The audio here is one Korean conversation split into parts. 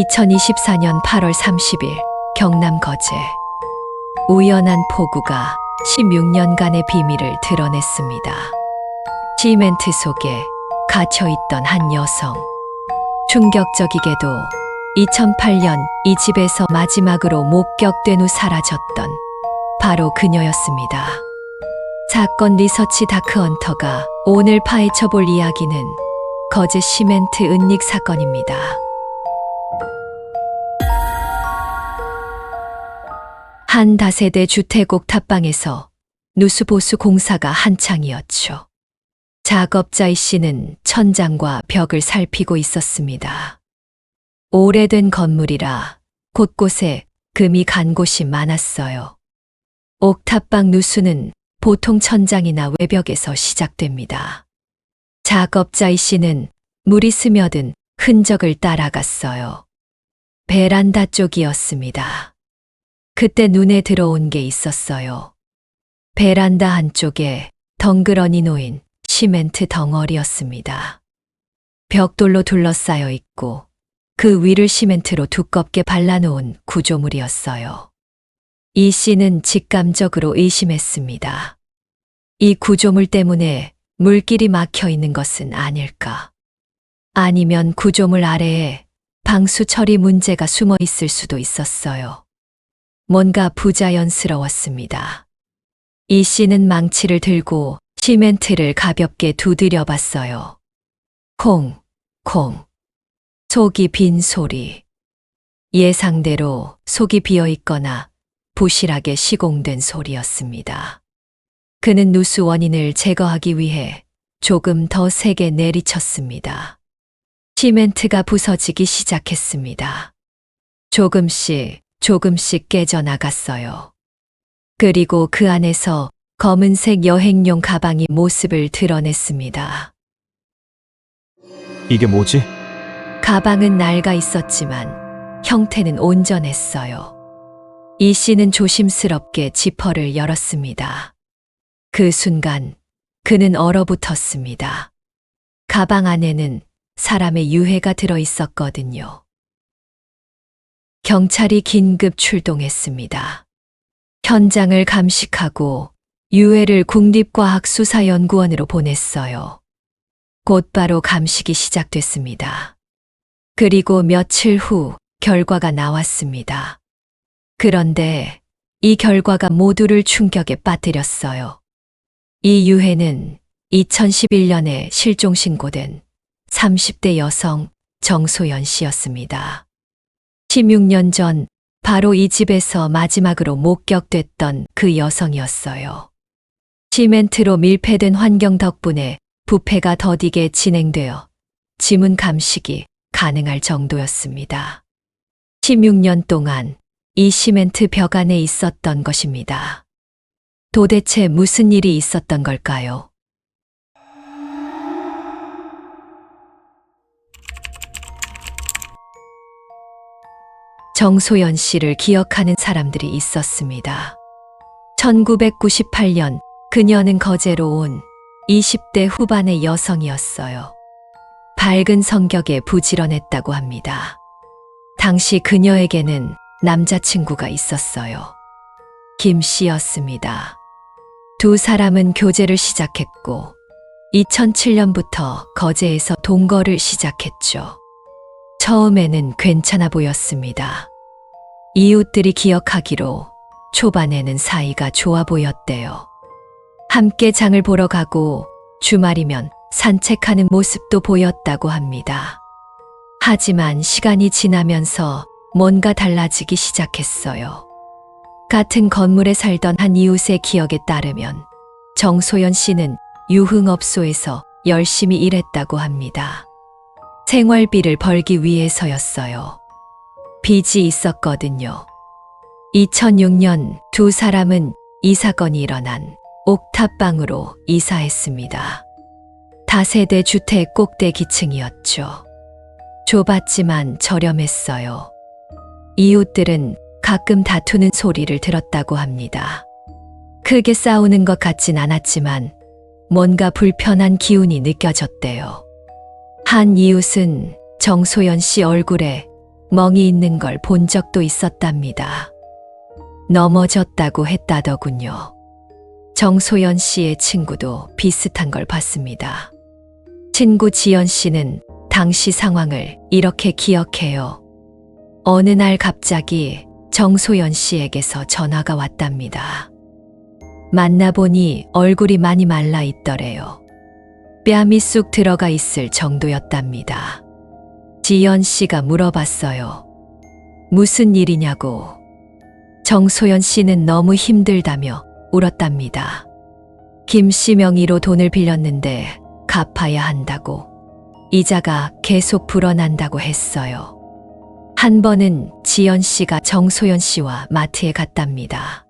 2024년 8월 30일 경남 거제. 우연한 폭우가 16년간의 비밀을 드러냈습니다. 시멘트 속에 갇혀있던 한 여성. 충격적이게도 2008년 이 집에서 마지막으로 목격된 후 사라졌던 바로 그녀였습니다. 사건 리서치 다크헌터가 오늘 파헤쳐볼 이야기는 거제 시멘트 은닉 사건입니다. 한 다세대 주택 옥탑방에서 누수보수 공사가 한창이었죠. 작업자 이 씨는 천장과 벽을 살피고 있었습니다. 오래된 건물이라 곳곳에 금이 간 곳이 많았어요. 옥탑방 누수는 보통 천장이나 외벽에서 시작됩니다. 작업자 이 씨는 물이 스며든 흔적을 따라갔어요. 베란다 쪽이었습니다. 그때 눈에 들어온 게 있었어요. 베란다 한쪽에 덩그러니 놓인 시멘트 덩어리였습니다. 벽돌로 둘러싸여 있고 그 위를 시멘트로 두껍게 발라놓은 구조물이었어요. 이 씨는 직감적으로 의심했습니다. 이 구조물 때문에 물길이 막혀 있는 것은 아닐까? 아니면 구조물 아래에 방수 처리 문제가 숨어 있을 수도 있었어요. 뭔가 부자연스러웠습니다. 이 씨는 망치를 들고 시멘트를 가볍게 두드려 봤어요. 콩, 콩. 속이 빈 소리. 예상대로 속이 비어 있거나 부실하게 시공된 소리였습니다. 그는 누수 원인을 제거하기 위해 조금 더 세게 내리쳤습니다. 시멘트가 부서지기 시작했습니다. 조금씩 깨져나갔어요. 그리고 그 안에서 검은색 여행용 가방이 모습을 드러냈습니다. 이게 뭐지? 가방은 낡아 있었지만 형태는 온전했어요. 이 씨는 조심스럽게 지퍼를 열었습니다. 그 순간 그는 얼어붙었습니다. 가방 안에는 사람의 유해가 들어 있었거든요. 경찰이 긴급 출동했습니다. 현장을 감식하고 유해를 국립과학수사연구원으로 보냈어요. 곧바로 감식이 시작됐습니다. 그리고 며칠 후 결과가 나왔습니다. 그런데 이 결과가 모두를 충격에 빠뜨렸어요. 이 유해는 2011년에 실종 신고된 30대 여성 정소연 씨였습니다. 16년 전 바로 이 집에서 마지막으로 목격됐던 그 여성이었어요. 시멘트로 밀폐된 환경 덕분에 부패가 더디게 진행되어 지문 감식이 가능할 정도였습니다. 16년 동안 이 시멘트 벽 안에 있었던 것입니다. 도대체 무슨 일이 있었던 걸까요? 정소연 씨를 기억하는 사람들이 있었습니다. 1998년 그녀는 거제로 온 20대 후반의 여성이었어요. 밝은 성격에 부지런했다고 합니다. 당시 그녀에게는 남자친구가 있었어요. 김 씨였습니다. 두 사람은 교제를 시작했고 2007년부터 거제에서 동거를 시작했죠. 처음에는 괜찮아 보였습니다. 이웃들이 기억하기로 초반에는 사이가 좋아 보였대요. 함께 장을 보러 가고 주말이면 산책하는 모습도 보였다고 합니다. 하지만 시간이 지나면서 뭔가 달라지기 시작했어요. 같은 건물에 살던 한 이웃의 기억에 따르면 정소연 씨는 유흥업소에서 열심히 일했다고 합니다. 생활비를 벌기 위해서였어요. 빚이 있었거든요. 2006년 두 사람은 이 사건이 일어난 옥탑방으로 이사했습니다. 다세대 주택 꼭대기층이었죠. 좁았지만 저렴했어요. 이웃들은 가끔 다투는 소리를 들었다고 합니다. 크게 싸우는 것 같진 않았지만 뭔가 불편한 기운이 느껴졌대요. 한 이웃은 정소연 씨 얼굴에 멍이 있는 걸 본 적도 있었답니다. 넘어졌다고 했다더군요. 정소연 씨의 친구도 비슷한 걸 봤습니다. 친구 지연 씨는 당시 상황을 이렇게 기억해요. 어느 날 갑자기 정소연 씨에게서 전화가 왔답니다. 만나보니 얼굴이 많이 말라 있더래요. 뺨이 쑥 들어가 있을 정도였답니다. 지연 씨가 물어봤어요. 무슨 일이냐고. 정소연 씨는 너무 힘들다며 울었답니다. 김 씨 명의로 돈을 빌렸는데 갚아야 한다고. 이자가 계속 불어난다고 했어요. 한 번은 지연 씨가 정소연 씨와 마트에 갔답니다.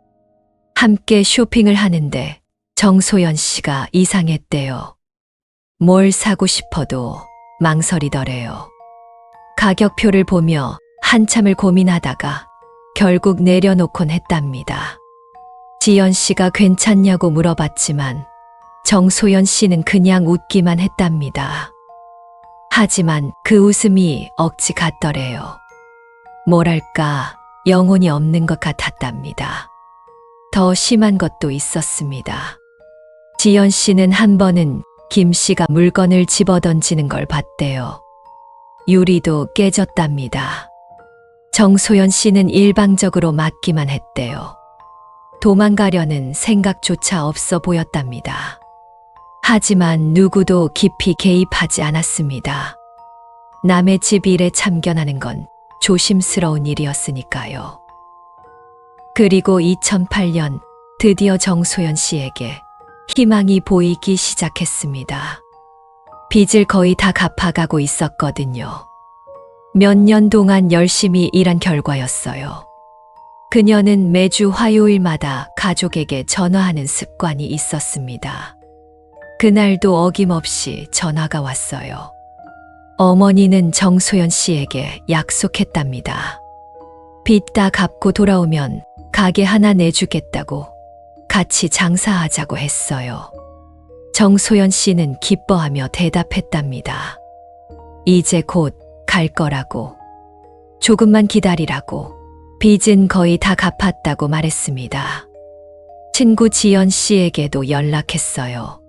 함께 쇼핑을 하는데 정소연 씨가 이상했대요. 뭘 사고 싶어도 망설이더래요. 가격표를 보며 한참을 고민하다가 결국 내려놓곤 했답니다. 지연 씨가 괜찮냐고 물어봤지만 정소연 씨는 그냥 웃기만 했답니다. 하지만 그 웃음이 억지 같더래요. 뭐랄까 영혼이 없는 것 같았답니다. 더 심한 것도 있었습니다. 지연 씨는 한 번은 김 씨가 물건을 집어던지는 걸 봤대요. 유리도 깨졌답니다. 정소연 씨는 일방적으로 맞기만 했대요. 도망가려는 생각조차 없어 보였답니다. 하지만 누구도 깊이 개입하지 않았습니다. 남의 집 일에 참견하는 건 조심스러운 일이었으니까요. 그리고 2008년 드디어 정소연 씨에게 희망이 보이기 시작했습니다. 빚을 거의 다 갚아가고 있었거든요. 몇 년 동안 열심히 일한 결과였어요. 그녀는 매주 화요일마다 가족에게 전화하는 습관이 있었습니다. 그날도 어김없이 전화가 왔어요. 어머니는 정소연 씨에게 약속했답니다. 빚 다 갚고 돌아오면 가게 하나 내주겠다고 같이 장사하자고 했어요. 정소연 씨는 기뻐하며 대답했답니다. 이제 곧 갈 거라고. 조금만 기다리라고. 빚은 거의 다 갚았다고 말했습니다. 친구 지연 씨에게도 연락했어요.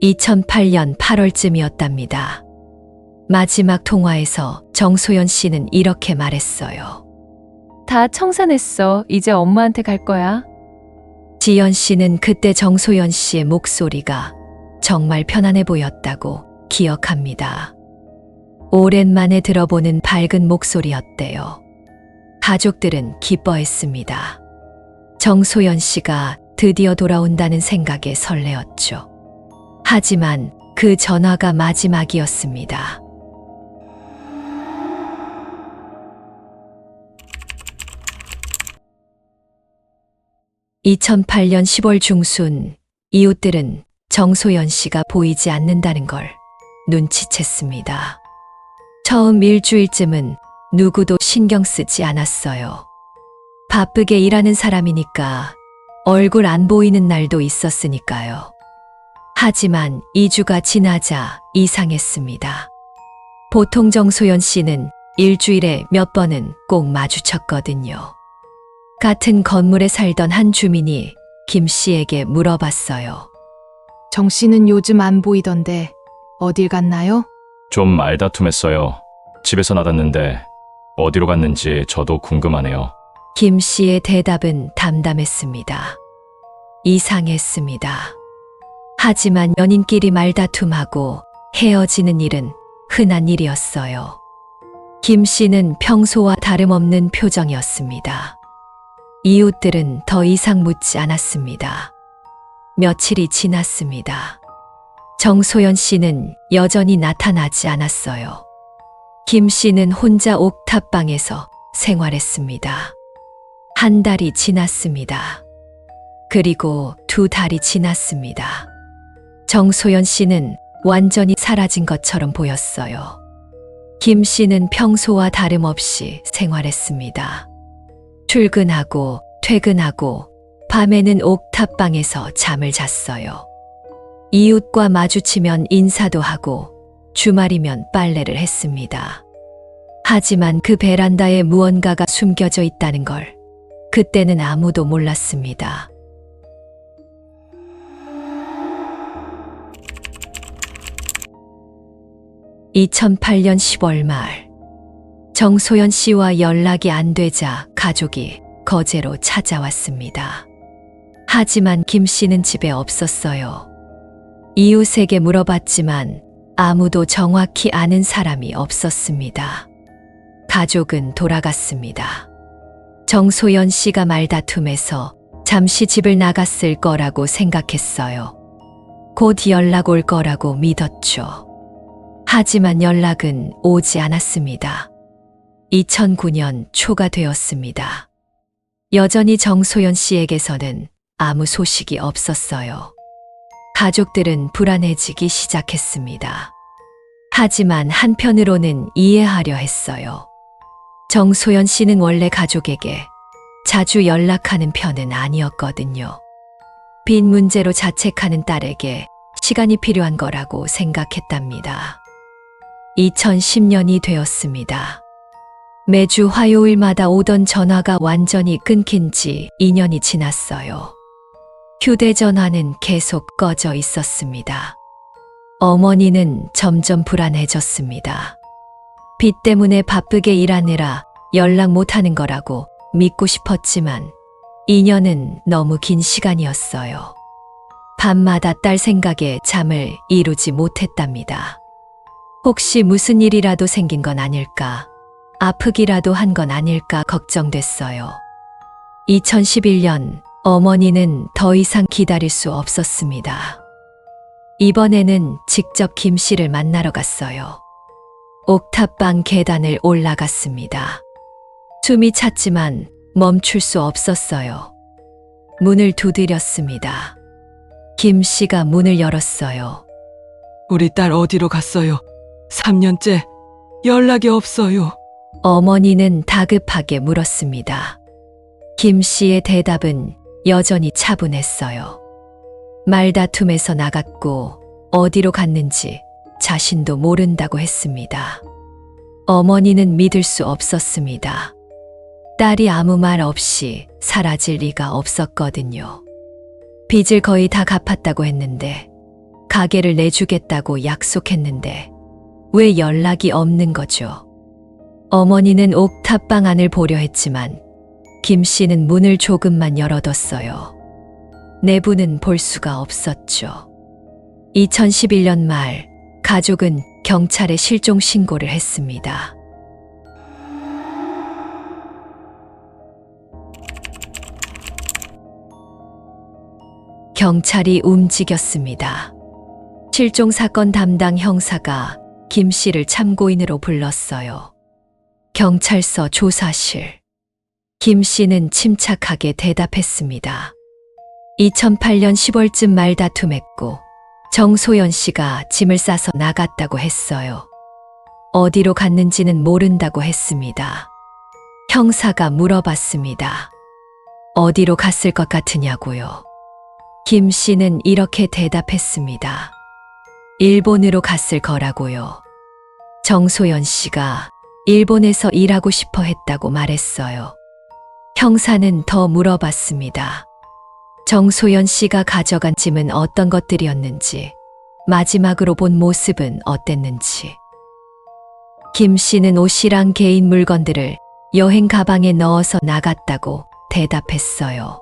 2008년 8월쯤이었답니다. 마지막 통화에서 정소연 씨는 이렇게 말했어요. 다 청산했어. 이제 엄마한테 갈 거야. 지연 씨는 그때 정소연 씨의 목소리가 정말 편안해 보였다고 기억합니다. 오랜만에 들어보는 밝은 목소리였대요. 가족들은 기뻐했습니다. 정소연 씨가 드디어 돌아온다는 생각에 설레었죠. 하지만 그 전화가 마지막이었습니다. (2008년 10월) 중순 이웃들은 정소연 씨가 보이지 않는다는 걸 눈치챘습니다. 처음 일주일쯤은 누구도 신경 쓰지 않았어요. 바쁘게 일하는 사람이니까 얼굴 안 보이는 날도 있었으니까요. 하지만 2주가 지나자 이상했습니다. 보통 정소연 씨는 일주일에 몇 번은 꼭 마주쳤거든요. 같은 건물에 살던 한 주민이 김 씨에게 물어봤어요. 정 씨는 요즘 안 보이던데 어딜 갔나요? 좀 말다툼했어요. 집에서 나갔는데 어디로 갔는지 저도 궁금하네요. 김 씨의 대답은 담담했습니다. 이상했습니다. 하지만 연인끼리 말다툼하고 헤어지는 일은 흔한 일이었어요. 김 씨는 평소와 다름없는 표정이었습니다. 이웃들은 더 이상 묻지 않았습니다. 며칠이 지났습니다. 정소연 씨는 여전히 나타나지 않았어요. 김 씨는 혼자 옥탑방에서 생활했습니다. 한 달이 지났습니다. 그리고 2달이 지났습니다. 정소연 씨는 완전히 사라진 것처럼 보였어요. 김 씨는 평소와 다름없이 생활했습니다. 출근하고 퇴근하고 밤에는 옥탑방에서 잠을 잤어요. 이웃과 마주치면 인사도 하고 주말이면 빨래를 했습니다. 하지만 그 베란다에 무언가가 숨겨져 있다는 걸 그때는 아무도 몰랐습니다. (2008년 10월) 말 정소연 씨와 연락이 안 되자 가족이 거제로 찾아왔습니다. 하지만 김 씨는 집에 없었어요. 이웃에게 물어봤지만 아무도 정확히 아는 사람이 없었습니다. 가족은 돌아갔습니다. 정소연 씨가 말다툼에서 잠시 집을 나갔을 거라고 생각했어요. 곧 연락 올 거라고 믿었죠. 하지만 연락은 오지 않았습니다. 2009년 초가 되었습니다. 여전히 정소연 씨에게서는 아무 소식이 없었어요. 가족들은 불안해지기 시작했습니다. 하지만 한편으로는 이해하려 했어요. 정소연 씨는 원래 가족에게 자주 연락하는 편은 아니었거든요. 빚 문제로 자책하는 딸에게 시간이 필요한 거라고 생각했답니다. 2010년이 되었습니다. 매주 화요일마다 오던 전화가 완전히 끊긴 지 2년이 지났어요. 휴대전화는 계속 꺼져 있었습니다. 어머니는 점점 불안해졌습니다. 빚 때문에 바쁘게 일하느라 연락 못하는 거라고 믿고 싶었지만 2년은 너무 긴 시간이었어요. 밤마다 딸 생각에 잠을 이루지 못했답니다. 혹시 무슨 일이라도 생긴 건 아닐까, 아프기라도 한 건 아닐까 걱정됐어요. 2011년 어머니는 더 이상 기다릴 수 없었습니다. 이번에는 직접 김 씨를 만나러 갔어요. 옥탑방 계단을 올라갔습니다. 숨이 찼지만 멈출 수 없었어요. 문을 두드렸습니다. 김 씨가 문을 열었어요. 우리 딸 어디로 갔어요? 3년째 연락이 없어요. 어머니는 다급하게 물었습니다. 김 씨의 대답은 여전히 차분했어요. 말다툼에서 나갔고 어디로 갔는지 자신도 모른다고 했습니다. 어머니는 믿을 수 없었습니다. 딸이 아무 말 없이 사라질 리가 없었거든요. 빚을 거의 다 갚았다고 했는데, 가게를 내주겠다고 약속했는데 왜 연락이 없는 거죠? 어머니는 옥탑방 안을 보려 했지만 김 씨는 문을 조금만 열어뒀어요. 내부는 볼 수가 없었죠. 2011년 말 가족은 경찰에 실종 신고를 했습니다. 경찰이 움직였습니다. 실종 사건 담당 형사가 김 씨를 참고인으로 불렀어요. 경찰서 조사실. 김 씨는 침착하게 대답했습니다. 2008년 10월쯤 말다툼했고 정소연 씨가 짐을 싸서 나갔다고 했어요. 어디로 갔는지는 모른다고 했습니다. 형사가 물어봤습니다. 어디로 갔을 것 같으냐고요. 김 씨는 이렇게 대답했습니다. 일본으로 갔을 거라고요. 정소연 씨가 일본에서 일하고 싶어 했다고 말했어요. 형사는 더 물어봤습니다. 정소연 씨가 가져간 짐은 어떤 것들이었는지, 마지막으로 본 모습은 어땠는지. 김 씨는 옷이랑 개인 물건들을 여행 가방에 넣어서 나갔다고 대답했어요.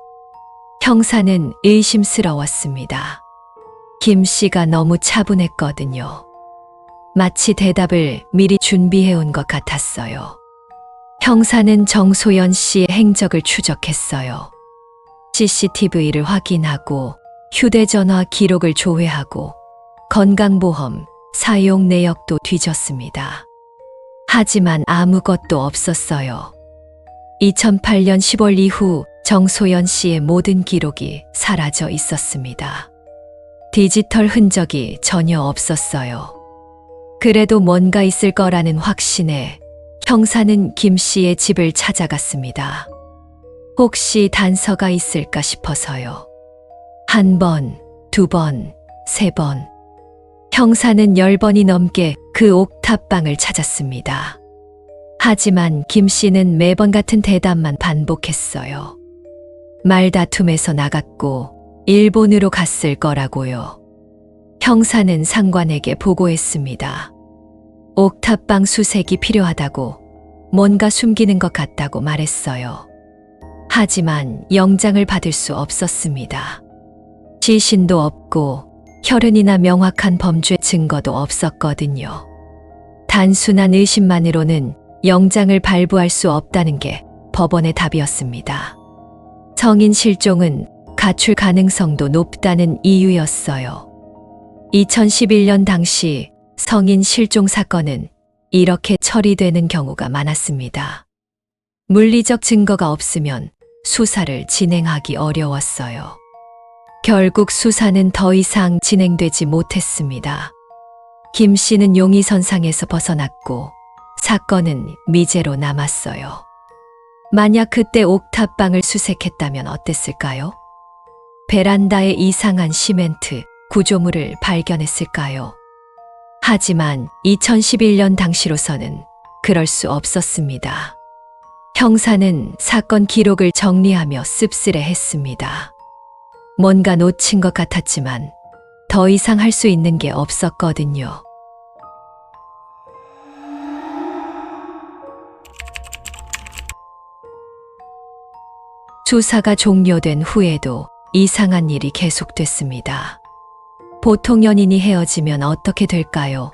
형사는 의심스러웠습니다. 김 씨가 너무 차분했거든요. 마치 대답을 미리 준비해온 것 같았어요. 형사는 정소연 씨의 행적을 추적했어요. CCTV를 확인하고 휴대전화 기록을 조회하고 건강보험 사용 내역도 뒤졌습니다. 하지만 아무것도 없었어요. 2008년 10월 이후 정소연 씨의 모든 기록이 사라져 있었습니다. 디지털 흔적이 전혀 없었어요. 그래도 뭔가 있을 거라는 확신에 형사는 김 씨의 집을 찾아갔습니다. 혹시 단서가 있을까 싶어서요. 한 번, 두 번, 세 번. 형사는 10번이 넘게 그 옥탑방을 찾았습니다. 하지만 김 씨는 매번 같은 대답만 반복했어요. 말다툼에서 나갔고 일본으로 갔을 거라고요. 형사는 상관에게 보고했습니다. 옥탑방 수색이 필요하다고, 뭔가 숨기는 것 같다고 말했어요. 하지만 영장을 받을 수 없었습니다. 시신도 없고 혈흔이나 명확한 범죄 증거도 없었거든요. 단순한 의심만으로는 영장을 발부할 수 없다는 게 법원의 답이었습니다. 성인 실종은 가출 가능성도 높다는 이유였어요. 2011년 당시 성인 실종 사건은 이렇게 처리되는 경우가 많았습니다. 물리적 증거가 없으면 수사를 진행하기 어려웠어요. 결국 수사는 더 이상 진행되지 못했습니다. 김 씨는 용의선상에서 벗어났고 사건은 미제로 남았어요. 만약 그때 옥탑방을 수색했다면 어땠을까요? 베란다에 이상한 시멘트 구조물을 발견했을까요? 하지만 2011년 당시로서는 그럴 수 없었습니다. 형사는 사건 기록을 정리하며 씁쓸해했습니다. 뭔가 놓친 것 같았지만 더 이상 할 수 있는 게 없었거든요. 수사가 종료된 후에도 이상한 일이 계속됐습니다. 보통 연인이 헤어지면 어떻게 될까요?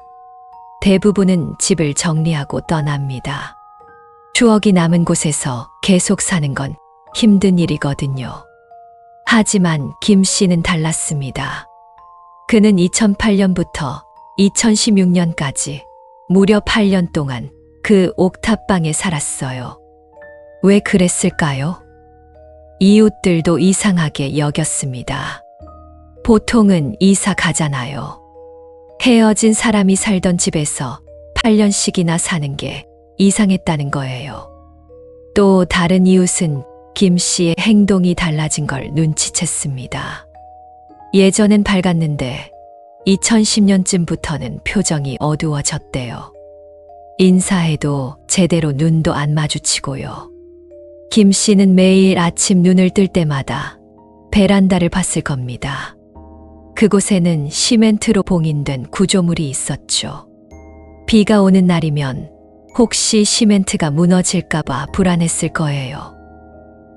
대부분은 집을 정리하고 떠납니다. 추억이 남은 곳에서 계속 사는 건 힘든 일이거든요. 하지만 김 씨는 달랐습니다. 그는 2008년부터 2016년까지 무려 8년 동안 그 옥탑방에 살았어요. 왜 그랬을까요? 이웃들도 이상하게 여겼습니다. 보통은 이사 가잖아요. 헤어진 사람이 살던 집에서 8년씩이나 사는 게 이상했다는 거예요. 또 다른 이웃은 김 씨의 행동이 달라진 걸 눈치챘습니다. 예전엔 밝았는데 2010년쯤부터는 표정이 어두워졌대요. 인사해도 제대로 눈도 안 마주치고요. 김 씨는 매일 아침 눈을 뜰 때마다 베란다를 봤을 겁니다. 그곳에는 시멘트로 봉인된 구조물이 있었죠. 비가 오는 날이면 혹시 시멘트가 무너질까봐 불안했을 거예요.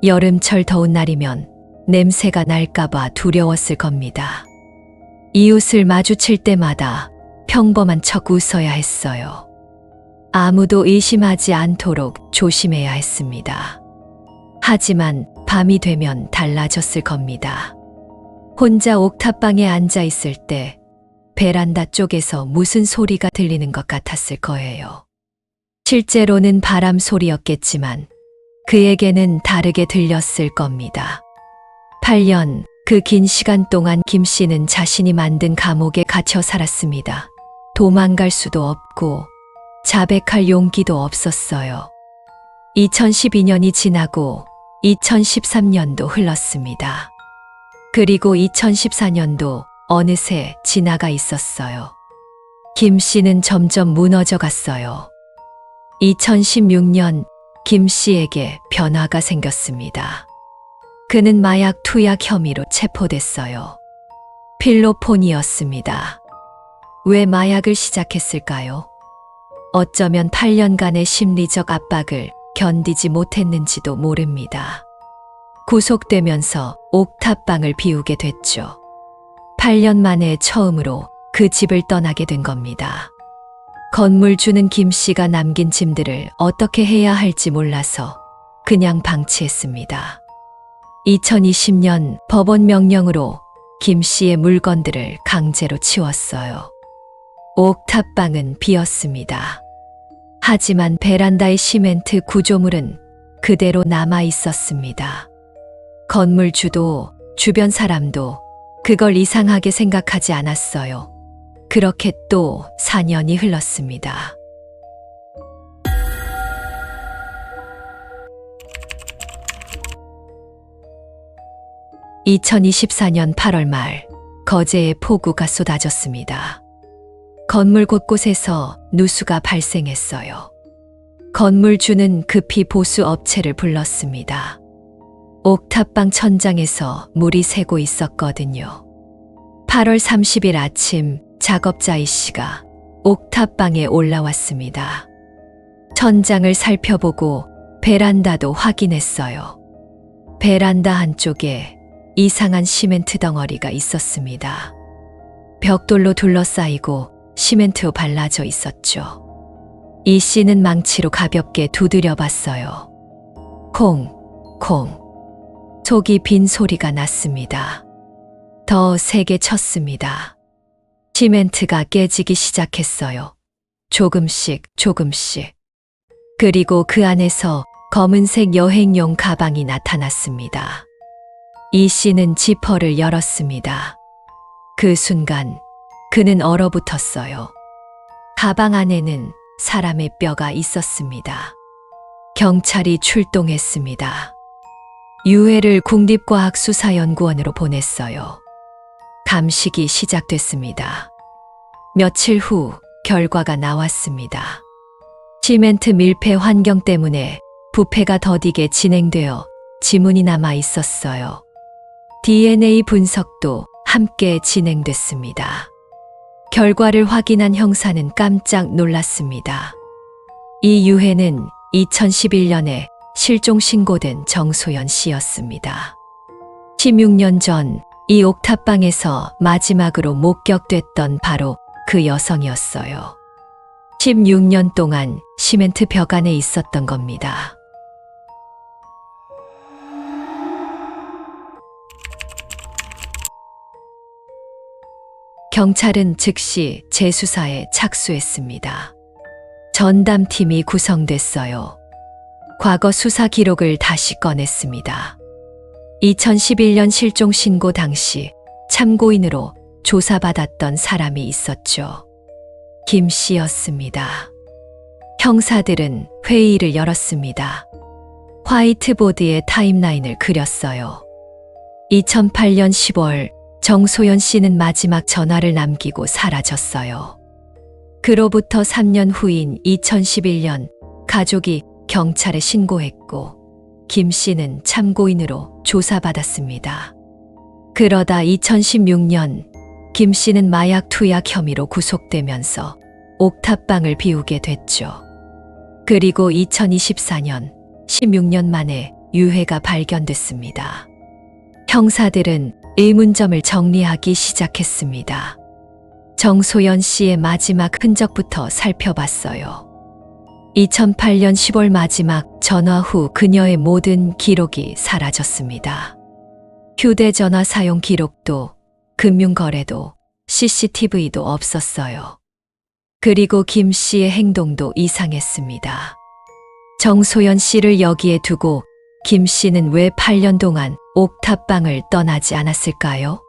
여름철 더운 날이면 냄새가 날까봐 두려웠을 겁니다. 이웃을 마주칠 때마다 평범한 척 웃어야 했어요. 아무도 의심하지 않도록 조심해야 했습니다. 하지만 밤이 되면 달라졌을 겁니다. 혼자 옥탑방에 앉아 있을 때 베란다 쪽에서 무슨 소리가 들리는 것 같았을 거예요. 실제로는 바람 소리였겠지만 그에게는 다르게 들렸을 겁니다. 8년, 그 긴 시간 동안 김 씨는 자신이 만든 감옥에 갇혀 살았습니다. 도망갈 수도 없고 자백할 용기도 없었어요. 2012년이 지나고 2013년도 흘렀습니다. 그리고 2014년도 어느새 지나가 있었어요. 김 씨는 점점 무너져 갔어요. 2016년 김 씨에게 변화가 생겼습니다. 그는 마약 투약 혐의로 체포됐어요. 필로폰이었습니다. 왜 마약을 시작했을까요? 어쩌면 8년간의 심리적 압박을 견디지 못했는지도 모릅니다. 구속되면서 옥탑방을 비우게 됐죠. 8년 만에 처음으로 그 집을 떠나게 된 겁니다. 건물주는 김 씨가 남긴 짐들을 어떻게 해야 할지 몰라서 그냥 방치했습니다. 2020년 법원 명령으로 김 씨의 물건들을 강제로 치웠어요. 옥탑방은 비었습니다. 하지만 베란다의 시멘트 구조물은 그대로 남아 있었습니다. 건물주도 주변 사람도 그걸 이상하게 생각하지 않았어요. 그렇게 또 4년이 흘렀습니다. (2024년 8월) 말 거제에 폭우가 쏟아졌습니다. 건물 곳곳에서 누수가 발생했어요. 건물주는 급히 보수 업체를 불렀습니다. 옥탑방 천장에서 물이 새고 있었거든요. 8월 30일 아침 작업자 이 씨가 옥탑방에 올라왔습니다. 천장을 살펴보고 베란다도 확인했어요. 베란다 한쪽에 이상한 시멘트 덩어리가 있었습니다. 벽돌로 둘러싸이고 시멘트로 발라져 있었죠. 이 씨는 망치로 가볍게 두드려 봤어요. 콩, 콩. 속이 빈 소리가 났습니다. 더 세게 쳤습니다. 시멘트가 깨지기 시작했어요. 조금씩, 조금씩. 그리고 그 안에서 검은색 여행용 가방이 나타났습니다. 이 씨는 지퍼를 열었습니다. 그 순간 그는 얼어붙었어요. 가방 안에는 사람의 뼈가 있었습니다. 경찰이 출동했습니다. 유해를 국립과학수사연구원으로 보냈어요. 감식이 시작됐습니다. 며칠 후 결과가 나왔습니다. 시멘트 밀폐 환경 때문에 부패가 더디게 진행되어 지문이 남아 있었어요. DNA 분석도 함께 진행됐습니다. 결과를 확인한 형사는 깜짝 놀랐습니다. 이 유해는 2011년에 실종 신고된 정소연 씨였습니다. 16년 전 이 옥탑방에서 마지막으로 목격됐던 바로 그 여성이었어요. 16년 동안 시멘트 벽 안에 있었던 겁니다. 경찰은 즉시 재수사에 착수했습니다. 전담팀이 구성됐어요. 과거 수사 기록을 다시 꺼냈습니다. 2011년 실종 신고 당시 참고인으로 조사받았던 사람이 있었죠. 김 씨였습니다. 형사들은 회의를 열었습니다. 화이트보드에 타임라인을 그렸어요. 2008년 10월 정소연 씨는 마지막 전화를 남기고 사라졌어요. 그로부터 3년 후인 2011년 가족이 경찰에 신고했고 김 씨는 참고인으로 조사받았습니다. 그러다 2016년 김 씨는 마약 투약 혐의로 구속되면서 옥탑방을 비우게 됐죠. 그리고 2024년 16년 만에 유해가 발견됐습니다. 형사들은 의문점을 정리하기 시작했습니다. 정소연 씨의 마지막 흔적부터 살펴봤어요. 2008년 10월 마지막 전화 후 그녀의 모든 기록이 사라졌습니다. 휴대전화 사용 기록도, 금융거래도, CCTV도 없었어요. 그리고 김 씨의 행동도 이상했습니다. 정소연 씨를 여기에 두고 김 씨는 왜 8년 동안 옥탑방을 떠나지 않았을까요?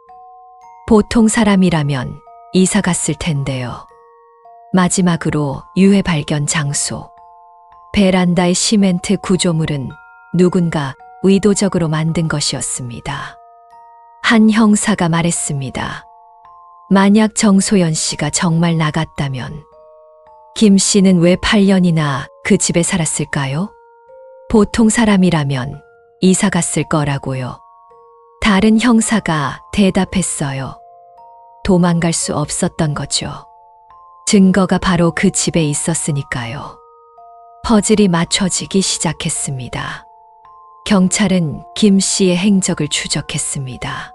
보통 사람이라면 이사 갔을 텐데요. 마지막으로 유해 발견 장소. 베란다의 시멘트 구조물은 누군가 의도적으로 만든 것이었습니다. 한 형사가 말했습니다. 만약 정소연 씨가 정말 나갔다면 김 씨는 왜 8년이나 그 집에 살았을까요? 보통 사람이라면 이사 갔을 거라고요. 다른 형사가 대답했어요. 도망갈 수 없었던 거죠. 증거가 바로 그 집에 있었으니까요. 퍼즐이 맞춰지기 시작했습니다. 경찰은 김 씨의 행적을 추적했습니다.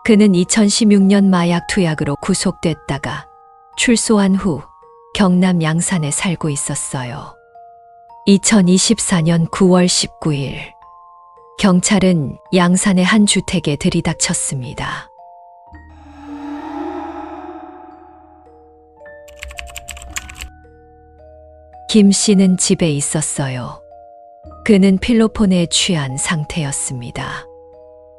그는 2016년 마약 투약으로 구속됐다가 출소한 후 경남 양산에 살고 있었어요. 2024년 9월 19일 경찰은 양산의 한 주택에 들이닥쳤습니다. 김 씨는 집에 있었어요. 그는 필로폰에 취한 상태였습니다.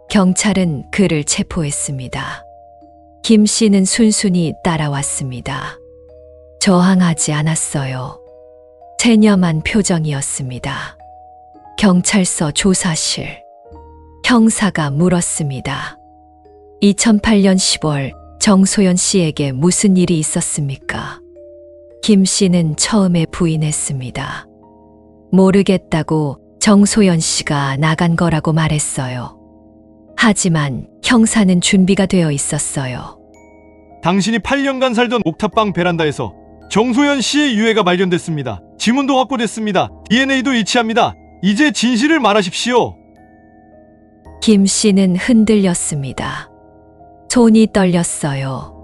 경찰은 그를 체포했습니다. 김 씨는 순순히 따라왔습니다. 저항하지 않았어요. 체념한 표정이었습니다. 경찰서 조사실. 형사가 물었습니다. 2008년 10월 정소연 씨에게 무슨 일이 있었습니까? 김 씨는 처음에 부인했습니다. 모르겠다고 정소연 씨가 나간 거라고 말했어요. 하지만 형사는 준비가 되어 있었어요. 당신이 8년간 살던 옥탑방 베란다에서 정소연 씨의 유해가 발견됐습니다. 지문도 확보됐습니다. DNA도 일치합니다. 이제 진실을 말하십시오. 김 씨는 흔들렸습니다. 손이 떨렸어요.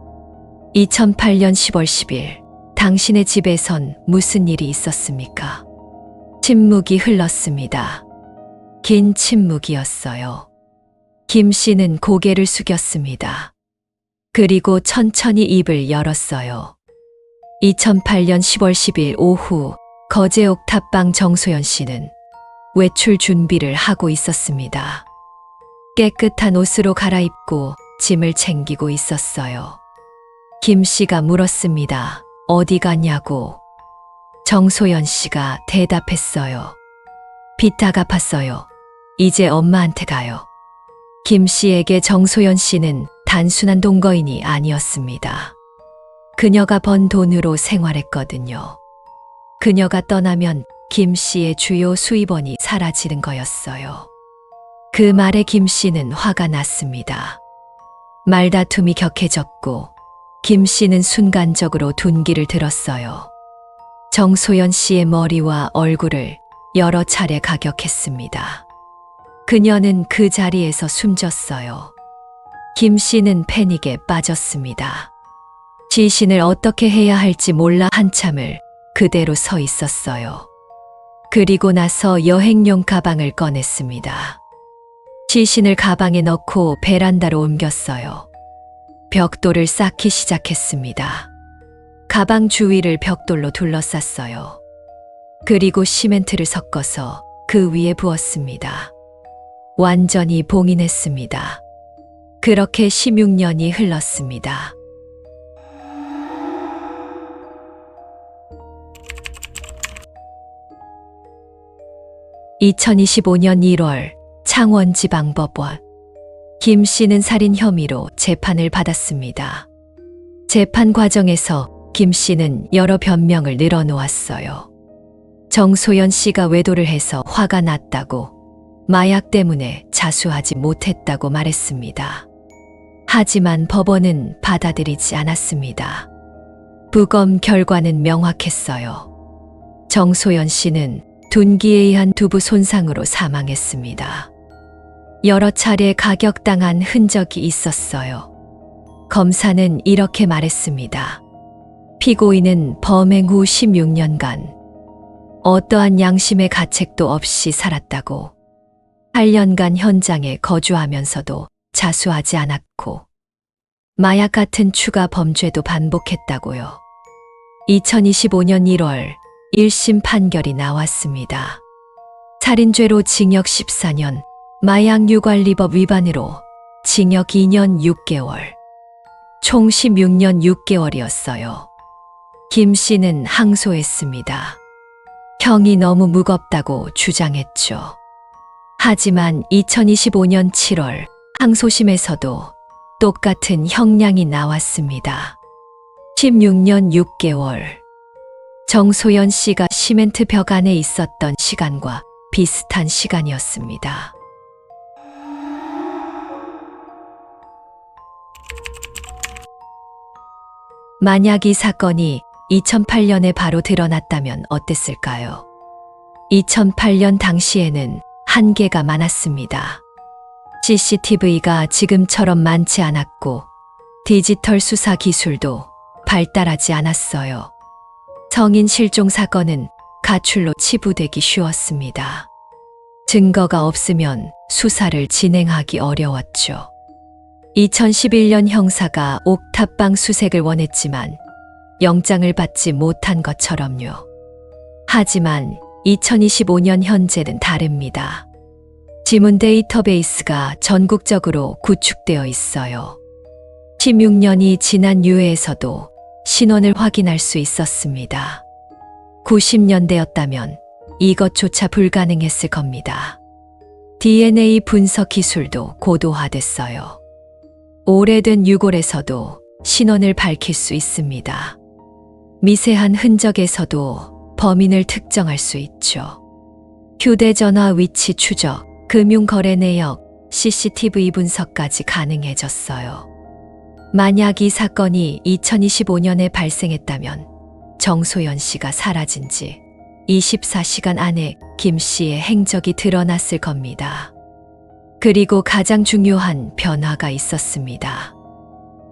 2008년 10월 10일, 당신의 집에선 무슨 일이 있었습니까? 침묵이 흘렀습니다. 긴 침묵이었어요. 김 씨는 고개를 숙였습니다. 그리고 천천히 입을 열었어요. 2008년 10월 10일 오후, 거제 옥탑방 정소연 씨는 외출 준비를 하고 있었습니다. 깨끗한 옷으로 갈아입고 짐을 챙기고 있었어요. 김 씨가 물었습니다. 어디 가냐고. 정소연 씨가 대답했어요. 빚 다 갚았어요. 이제 엄마한테 가요. 김 씨에게 정소연 씨는 단순한 동거인이 아니었습니다. 그녀가 번 돈으로 생활했거든요. 그녀가 떠나면 김 씨의 주요 수입원이 사라지는 거였어요. 그 말에 김 씨는 화가 났습니다. 말다툼이 격해졌고 김 씨는 순간적으로 둔기를 들었어요. 정소연 씨의 머리와 얼굴을 여러 차례 가격했습니다. 그녀는 그 자리에서 숨졌어요. 김 씨는 패닉에 빠졌습니다. 시신을 어떻게 해야 할지 몰라 한참을 그대로 서 있었어요. 그리고 나서 여행용 가방을 꺼냈습니다. 시신을 가방에 넣고 베란다로 옮겼어요. 벽돌을 쌓기 시작했습니다. 가방 주위를 벽돌로 둘러쌌어요. 그리고 시멘트를 섞어서 그 위에 부었습니다. 완전히 봉인했습니다. 그렇게 16년이 흘렀습니다. (2025년 1월) 창원지방법원. 김 씨는 살인 혐의로 재판을 받았습니다. 재판 과정에서 김 씨는 여러 변명을 늘어놓았어요. 정소연 씨가 외도를 해서 화가 났다고, 마약 때문에 자수하지 못했다고 말했습니다. 하지만 법원은 받아들이지 않았습니다. 부검 결과는 명확했어요. 정소연 씨는 둔기에 의한 두부 손상으로 사망했습니다. 여러 차례 가격당한 흔적이 있었어요. 검사는 이렇게 말했습니다. 피고인은 범행 후 16년간 어떠한 양심의 가책도 없이 살았다고, 8년간 현장에 거주하면서도 자수하지 않았고, 마약 같은 추가 범죄도 반복했다고요. 2025년 1월 1심 판결이 나왔습니다. 살인죄로 징역 14년, 마약유관리법 위반으로 징역 2년 6개월, 총 16년 6개월이었어요. 김 씨는 항소했습니다. 형이 너무 무겁다고 주장했죠. 하지만 2025년 7월 항소심에서도 똑같은 형량이 나왔습니다. 16년 6개월. 정소연 씨가 시멘트 벽 안에 있었던 시간과 비슷한 시간이었습니다. 만약 이 사건이 2008년에 바로 드러났다면 어땠을까요? 2008년 당시에는 한계가 많았습니다. CCTV가 지금처럼 많지 않았고 디지털 수사 기술도 발달하지 않았어요. 성인 실종 사건은 가출로 치부되기 쉬웠습니다. 증거가 없으면 수사를 진행하기 어려웠죠. 2011년 형사가 옥탑방 수색을 원했지만 영장을 받지 못한 것처럼요. 하지만 2025년 현재는 다릅니다. 지문 데이터베이스가 전국적으로 구축되어 있어요. 16년이 지난 유해에서도 신원을 확인할 수 있었습니다. 90년대였다면 이것조차 불가능했을 겁니다. DNA 분석 기술도 고도화됐어요. 오래된 유골에서도 신원을 밝힐 수 있습니다. 미세한 흔적에서도 범인을 특정할 수 있죠. 휴대전화 위치 추적, 금융거래 내역, CCTV 분석까지 가능해졌어요. 만약 이 사건이 2025년에 발생했다면 정소연 씨가 사라진 지 24시간 안에 김 씨의 행적이 드러났을 겁니다. 그리고 가장 중요한 변화가 있었습니다.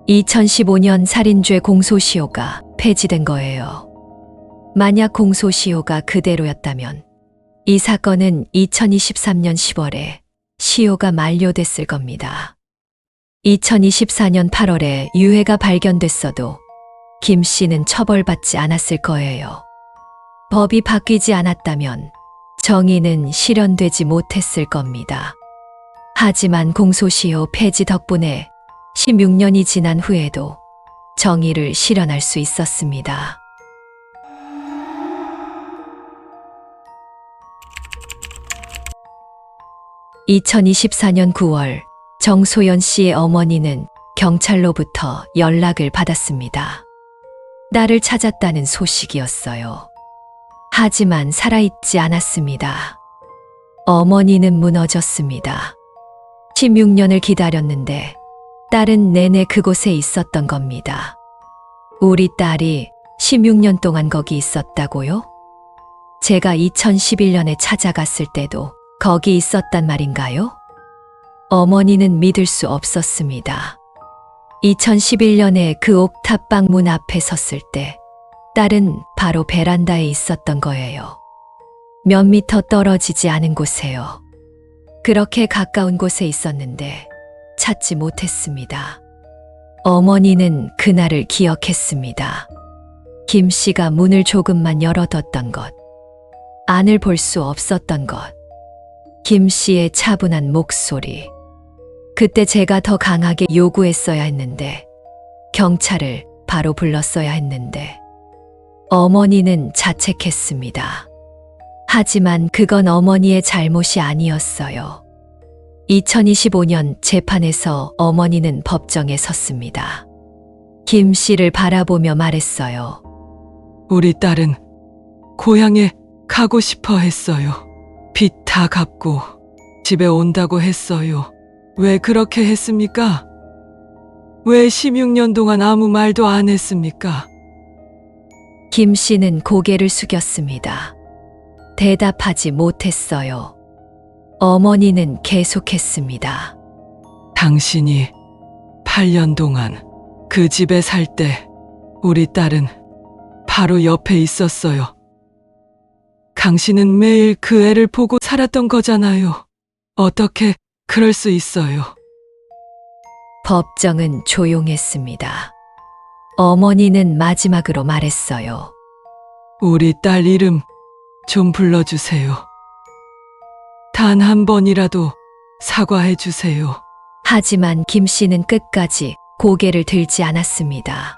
2015년 살인죄 공소시효가 폐지된 거예요. 만약 공소시효가 그대로였다면 이 사건은 2023년 10월에 시효가 만료됐을 겁니다. 2024년 8월에 유해가 발견됐어도 김 씨는 처벌받지 않았을 거예요. 법이 바뀌지 않았다면 정의는 실현되지 못했을 겁니다. 하지만 공소시효 폐지 덕분에 16년이 지난 후에도 정의를 실현할 수 있었습니다. (2024년 9월) 정소연 씨의 어머니는 경찰로부터 연락을 받았습니다. 딸을 찾았다는 소식이었어요. 하지만 살아있지 않았습니다. 어머니는 무너졌습니다. 16년을 기다렸는데 딸은 내내 그곳에 있었던 겁니다. 우리 딸이 16년 동안 거기 있었다고요? 제가 2011년에 찾아갔을 때도 거기 있었단 말인가요? 어머니는 믿을 수 없었습니다. 2011년에 그 옥탑방 문 앞에 섰을 때 딸은 바로 베란다에 있었던 거예요. 몇 미터 떨어지지 않은 곳에요. 그렇게 가까운 곳에 있었는데 찾지 못했습니다. 어머니는 그날을 기억했습니다. 김 씨가 문을 조금만 열어뒀던 것, 안을 볼 수 없었던 것, 김 씨의 차분한 목소리. 그때 제가 더 강하게 요구했어야 했는데, 경찰을 바로 불렀어야 했는데, 어머니는 자책했습니다. 하지만 그건 어머니의 잘못이 아니었어요. 2025년 재판에서 어머니는 법정에 섰습니다. 김 씨를 바라보며 말했어요. 우리 딸은 고향에 가고 싶어 했어요. 빚 다 갚고 집에 온다고 했어요. 왜 그렇게 했습니까? 왜 16년 동안 아무 말도 안 했습니까? 김 씨는 고개를 숙였습니다. 대답하지 못했어요. 어머니는 계속했습니다. 당신이 8년 동안 그 집에 살 때 우리 딸은 바로 옆에 있었어요. 당신은 매일 그 애를 보고 살았던 거잖아요. 어떻게 그럴 수 있어요? 법정은 조용했습니다. 어머니는 마지막으로 말했어요. 우리 딸 이름 좀 불러주세요. 단 한 번이라도 사과해 주세요. 하지만 김 씨는 끝까지 고개를 들지 않았습니다.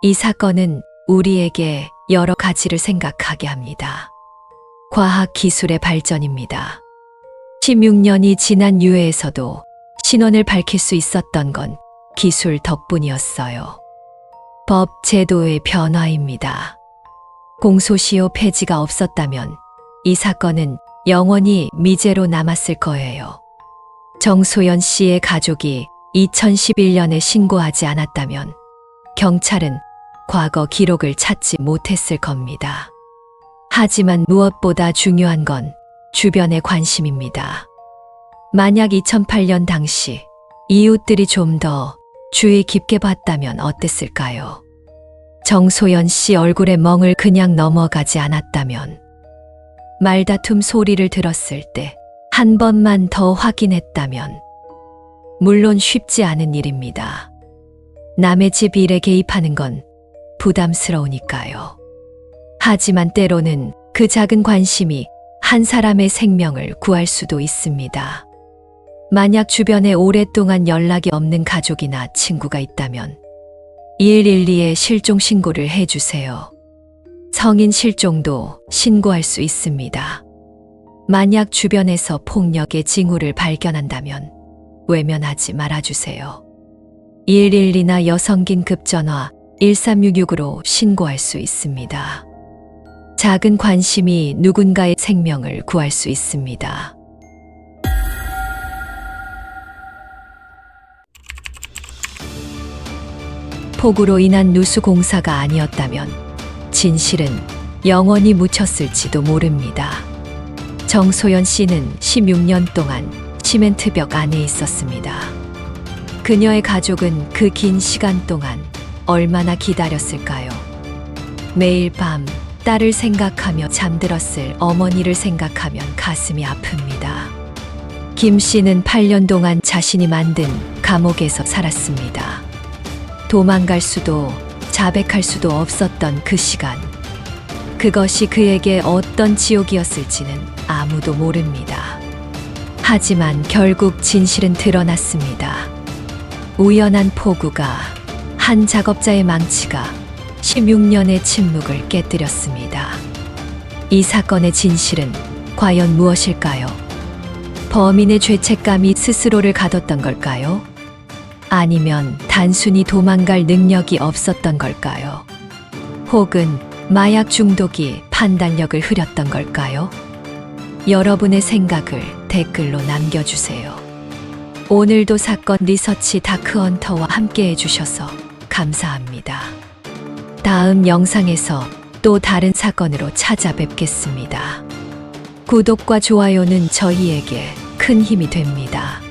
이 사건은 우리에게 여러 가지를 생각하게 합니다. 과학 기술의 발전입니다. 16년이 지난 유해에서도 신원을 밝힐 수 있었던 건 기술 덕분이었어요. 법 제도의 변화입니다. 공소시효 폐지가 없었다면 이 사건은 영원히 미제로 남았을 거예요. 정소연 씨의 가족이 2011년에 신고하지 않았다면 경찰은 과거 기록을 찾지 못했을 겁니다. 하지만 무엇보다 중요한 건 주변의 관심입니다. 만약 2008년 당시 이웃들이 좀 더 주의 깊게 봤다면 어땠을까요? 정소연 씨 얼굴에 멍을 그냥 넘어가지 않았다면, 말다툼 소리를 들었을 때 한 번만 더 확인했다면, 물론 쉽지 않은 일입니다. 남의 집 일에 개입하는 건 부담스러우니까요. 하지만 때로는 그 작은 관심이 한 사람의 생명을 구할 수도 있습니다. 만약 주변에 오랫동안 연락이 없는 가족이나 친구가 있다면 112에 실종 신고를 해주세요. 성인 실종도 신고할 수 있습니다. 만약 주변에서 폭력의 징후를 발견한다면 외면하지 말아주세요. 112나 여성긴 급전화 1366으로 신고할 수 있습니다. 작은 관심이 누군가의 생명을 구할 수 있습니다. 폭우로 인한 누수 공사가 아니었다면 진실은 영원히 묻혔을지도 모릅니다. 정소연 씨는 16년 동안 시멘트벽 안에 있었습니다. 그녀의 가족은 그 긴 시간 동안 얼마나 기다렸을까요? 매일 밤 딸을 생각하며 잠들었을 어머니를 생각하면 가슴이 아픕니다. 김 씨는 8년 동안 자신이 만든 감옥에서 살았습니다. 도망갈 수도 자백할 수도 없었던 그 시간. 그것이 그에게 어떤 지옥이었을지는 아무도 모릅니다. 하지만 결국 진실은 드러났습니다. 우연한 폭우가, 한 작업자의 망치가 16년의 침묵을 깨뜨렸습니다. 이 사건의 진실은 과연 무엇일까요? 범인의 죄책감이 스스로를 가뒀던 걸까요? 아니면 단순히 도망갈 능력이 없었던 걸까요? 혹은 마약 중독이 판단력을 흐렸던 걸까요? 여러분의 생각을 댓글로 남겨주세요. 오늘도 사건 리서치 다크헌터와 함께 해주셔서 감사합니다. 다음 영상에서 또 다른 사건으로 찾아뵙겠습니다. 구독과 좋아요는 저희에게 큰 힘이 됩니다.